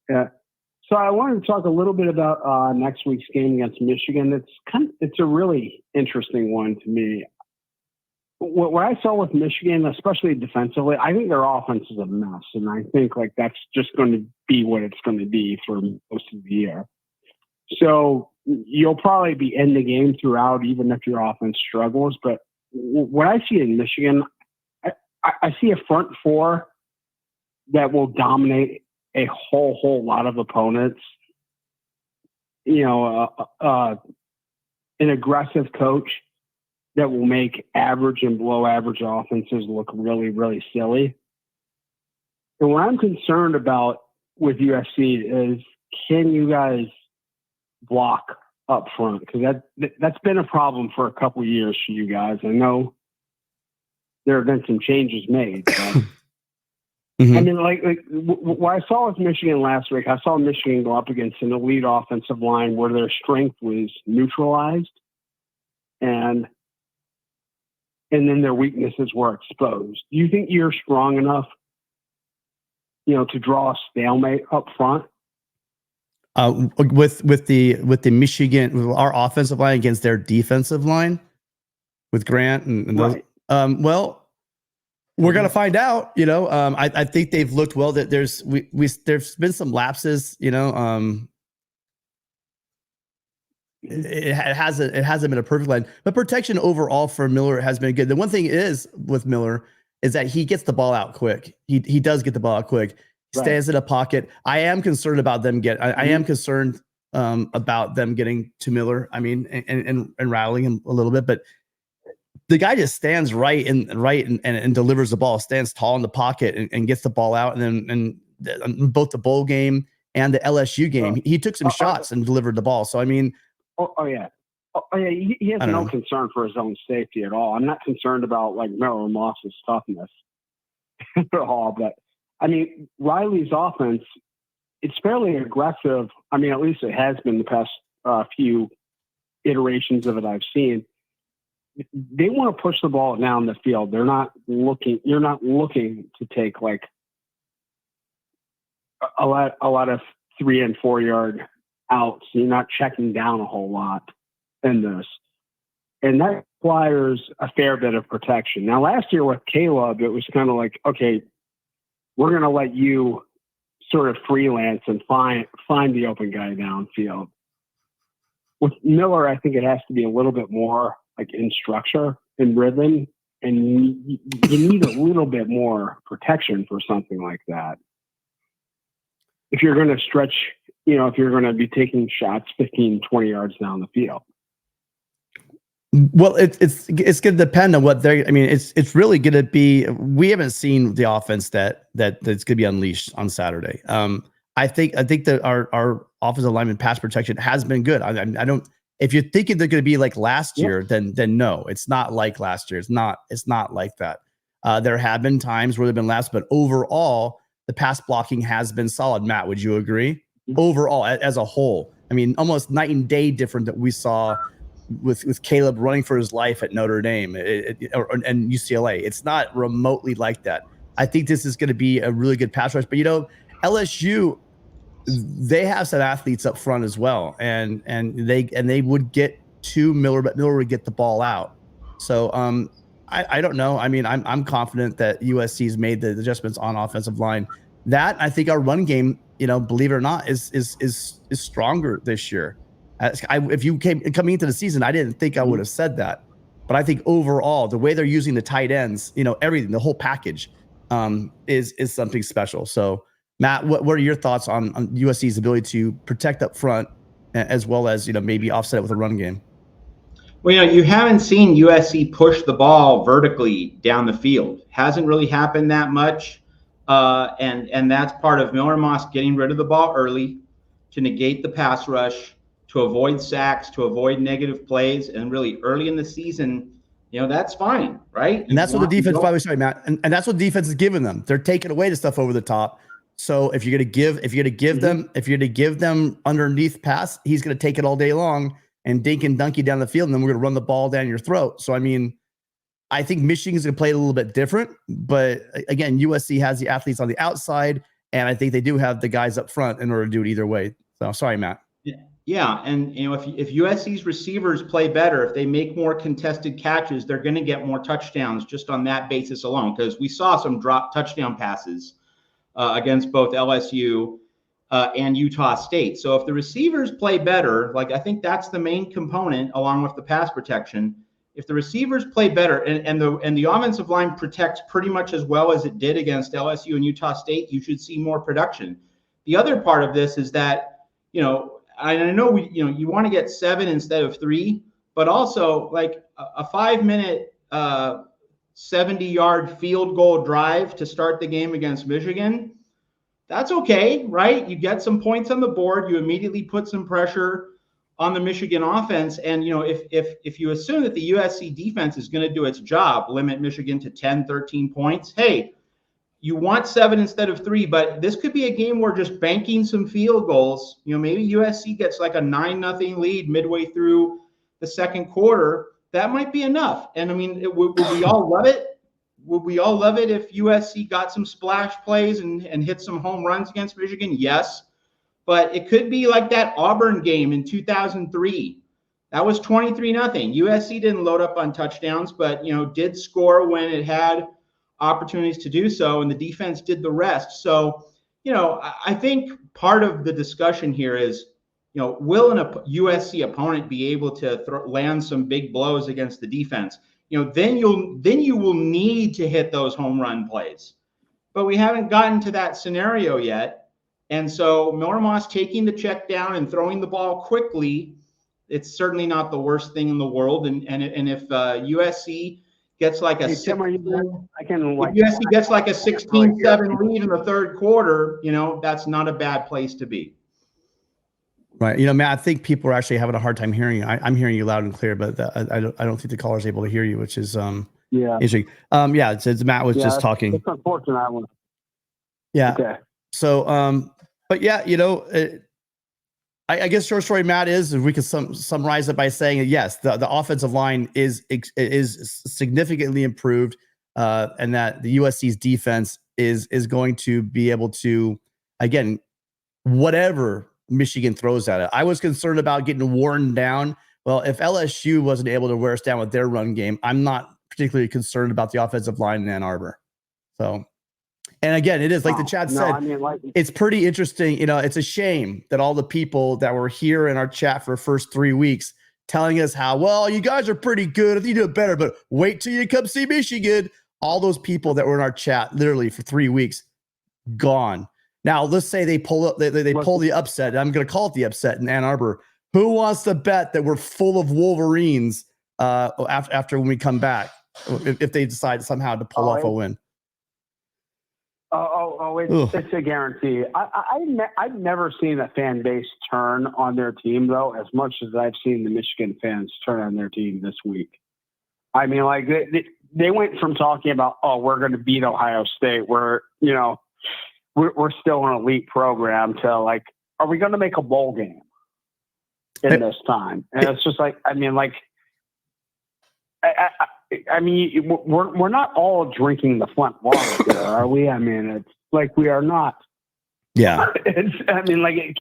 Yeah. So I wanted to talk a little bit about next week's game against Michigan. It's a really interesting one to me. What I saw with Michigan, especially defensively, I think their offense is a mess, and I think like that's just going to be what it's going to be for most of the year. So you'll probably be in the game throughout, even if your offense struggles. But what I see in Michigan, I see a front four that will dominate a whole lot of opponents. You know, an aggressive coach that will make average and below average offenses look really, really silly. And what I'm concerned about with USC is, can you guys block up front? Because that's been a problem for a couple of years for you guys. I know there have been some changes made. But I mean, like what I saw with Michigan last week, I saw Michigan go up against an elite offensive line where their strength was neutralized, and then their weaknesses were exposed. Do you think you're strong enough, to draw a stalemate up front? With the Michigan, with our offensive line against their defensive line, with Grant and those. Right. Well, we're gonna find out. I think they've looked well. That there's been some lapses. It hasn't been a perfect line, but protection overall for Miller has been good. The one thing is with Miller is that he gets the ball out quick. He does get the ball out quick. He stays in a pocket. I am concerned about them I am concerned about them getting to Miller. I mean, and rattling him a little bit, but the guy just stands right and delivers the ball. Stands tall in the pocket and gets the ball out. And then both the bowl game and the LSU game, he took some shots and delivered the ball. So I mean. Oh yeah. He has no concern for his own safety at all. I'm not concerned about like Miller Moss's toughness at all. But I mean, Riley's offense, it's fairly aggressive. I mean, at least it has been the past few iterations of it I've seen. They want to push the ball down the field. You're not looking to take like a lot of 3 and 4 yard outs. You're not checking down a whole lot in this. And that requires a fair bit of protection. Now, last year with Caleb, it was kind of like, okay, we're going to let you sort of freelance and find the open guy downfield. With Miller, I think it has to be a little bit more like in structure and rhythm, and you need a little bit more protection for something like that. If you're going to stretch, if you're going to be taking shots 15, 20 yards down the field. Well, it's going to depend on what they're. I mean, it's really going to be. We haven't seen the offense that's going to be unleashed on Saturday. I think that our offensive lineman pass protection has been good. I don't. If you're thinking they're going to be like last year, then no, it's not like last year. It's not like that. There have been times where they've been last, but overall, the pass blocking has been solid. Matt, would you agree? Overall, as a whole, I mean, almost night and day different that we saw with Caleb running for his life at Notre Dame and UCLA. It's not remotely like that. I think this is going to be a really good pass rush. But LSU, they have some athletes up front as well, and they would get to Miller, but Miller would get the ball out. So I don't know. I mean, I'm confident that USC's made the adjustments on offensive line. That I think our run game, believe it or not, is stronger this year. If you coming into the season, I didn't think I would have said that, but I think overall the way they're using the tight ends, everything, the whole package, is something special. So, Matt, what are your thoughts on USC's ability to protect up front, as well as maybe offset it with a run game? Well, you haven't seen USC push the ball vertically down the field. Hasn't really happened that much. And that's part of Miller Moss getting rid of the ball early to negate the pass rush, to avoid sacks, to avoid negative plays, and really early in the season, that's fine, right? And that's what the defense, by the way, Matt, and that's what the defense is giving them. They're taking away the stuff over the top. So if you're gonna give them underneath pass, he's gonna take it all day long and dink and dunk you down the field, and then we're gonna run the ball down your throat. So I mean, I think Michigan's gonna play it a little bit different, but again, USC has the athletes on the outside And I think they do have the guys up front in order to do it either way. So sorry, Matt. Yeah, and if USC's receivers play better, if they make more contested catches, they're going to get more touchdowns just on that basis alone. Because we saw some drop touchdown passes against both LSU and Utah State. So if the receivers play better, like I think that's the main component along with the pass protection. If the receivers play better and the offensive line protects pretty much as well as it did against LSU and Utah State, you should see more production. The other part of this is that, I know you want to get 7 instead of 3, but also like a 5-minute 70-yard field goal drive to start the game against Michigan. That's okay, right? You get some points on the board. You immediately put some pressure on the Michigan offense. And, if you assume that the USC defense is going to do its job, limit Michigan to 10, 13 points, hey, you want 7 instead of 3, but this could be a game where just banking some field goals, maybe USC gets like a 9-0 lead midway through the second quarter. That might be enough. And I mean, would we all love it? Would we all love it if USC got some splash plays and hit some home runs against Michigan? Yes. But it could be like that Auburn game in 2003. That was 23-0. USC didn't load up on touchdowns, but, did score when it had opportunities to do so, and the defense did the rest. So, I think part of the discussion here is, will a USC opponent be able to land some big blows against the defense? Then you will need to hit those home run plays. But we haven't gotten to that scenario yet. And so Miller Moss taking the check down and throwing the ball quickly, it's certainly not the worst thing in the world. And if USC gets like a Tim, if USC gets like a 16-7 lead in the third quarter, that's not a bad place to be. Right. Matt, I think people are actually having a hard time hearing you. I'm hearing you loud and clear, but I don't think the caller's able to hear you, which is interesting. It says Matt was just talking. It's unfortunate. Yeah. Okay. So, but yeah, I guess short story, Matt, is if we could summarize it by saying yes, the offensive line is significantly improved, and that the USC's defense is going to be able to, again, whatever Michigan throws at it. I was concerned about getting worn down. Well, if LSU wasn't able to wear us down with their run game, I'm not particularly concerned about the offensive line in Ann Arbor. So, and again, it is like the chat said, it's pretty interesting. It's a shame that all the people that were here in our chat for the first 3 weeks telling us how, well, you guys are pretty good. If you do it better, but wait till you come see Michigan. All those people that were in our chat literally for 3 weeks, gone. Now, let's say they pull up, they pull the upset. I'm going to call it the upset in Ann Arbor. Who wants to bet that we're full of Wolverines after when we come back, if they decide somehow to pull off a win? It's a guarantee. I've never seen a fan base turn on their team, though, as much as I've seen the Michigan fans turn on their team this week. I mean, like they went from talking about, we're going to beat Ohio State, we're still an elite program, to like, are we going to make a bowl game in this time? And it's just like, I mean, we're not all drinking the Flint water here, are we? I mean, it's like we are not. Yeah. It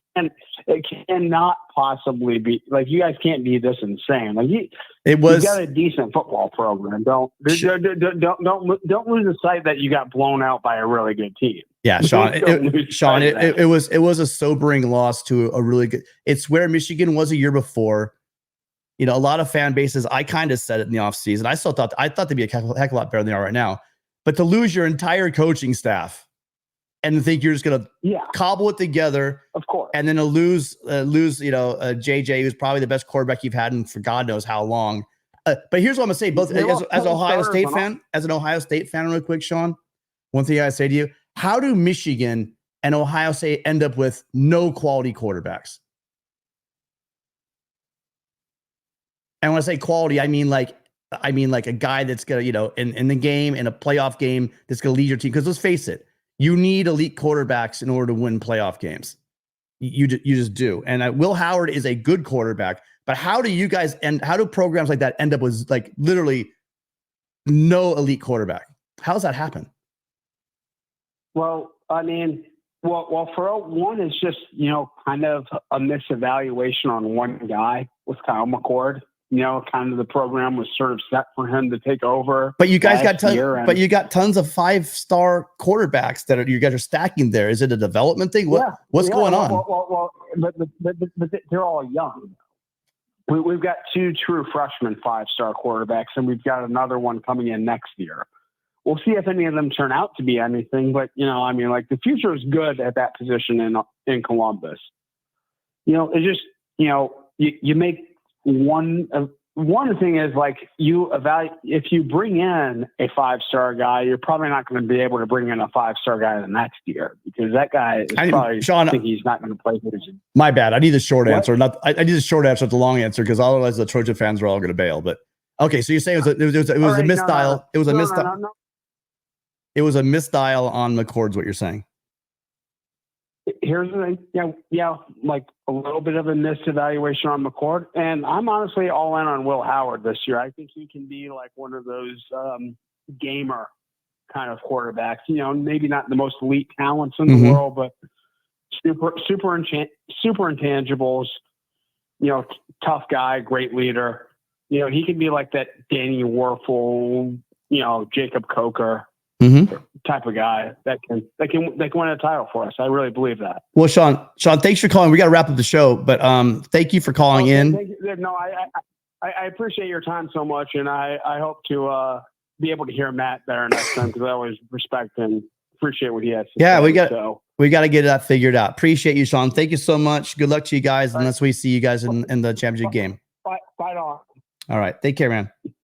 cannot possibly be like, you guys can't be this insane. Like you got a decent football program. Don't lose the sight that you got blown out by a really good team. Yeah, Sean. It was a sobering loss to a really good. It's where Michigan was a year before. A lot of fan bases. I kind of said it in the offseason. I thought they'd be a heck of a lot better than they are right now. But to lose your entire coaching staff and think you're just going to cobble it together, of course, and then to lose, JJ, who's probably the best quarterback you've had in for God knows how long. But here's what I'm going to say, both as an Ohio State fan, real quick, Sean, one thing I say to you, how do Michigan and Ohio State end up with no quality quarterbacks? And when I say quality, I mean like a guy that's going to, in the game, in a playoff game, that's going to lead your team. Because let's face it, you need elite quarterbacks in order to win playoff games. You just do. And Will Howard is a good quarterback. But how do you guys how do programs like that end up with like literally no elite quarterback? How does that happen? Well, I mean, Well, for one, it's just, kind of a misevaluation on one guy with Kyle McCord. Kind of the program was sort of set for him to take over. But you guys got tons of 5-star quarterbacks that you guys are stacking there. Is it a development thing? What's going on? Well, but they're all young. We've got 2 true freshman 5-star quarterbacks, and we've got another one coming in next year. We'll see if any of them turn out to be anything, but the future is good at that position in Columbus. It's just you make one thing is like you evaluate. If you bring in a 5-star guy, you're probably not going to be able to bring in a 5-star guy the next year because that guy is probably think he's not going to play. My bad. I need the short answer. I need the short answer, not the long answer, because otherwise the Trojan fans are all going to bail. But okay, so you're saying it was a misdial. It was a misdial. It was a misdial on McCord's. What you're saying? Here's the thing. Yeah, like a little bit of a misevaluation on McCord. And I'm honestly all in on Will Howard this year. I think he can be like one of those gamer kind of quarterbacks. Maybe not the most elite talents in the world, but super intangibles. Tough guy, great leader. He can be like that Danny Werfel, Jacob Coker. Type of guy that can win a title for us. I really believe that. Well, Sean, thanks for calling. We got to wrap up the show, but thank you for calling in. No, I appreciate your time so much, and I hope to be able to hear Matt better next time because I always respect and appreciate what he has to say. We got to get that figured out. Appreciate you, Sean. Thank you so much. Good luck to you guys, unless we see you guys in the championship game. Fight on. All right, take care, man.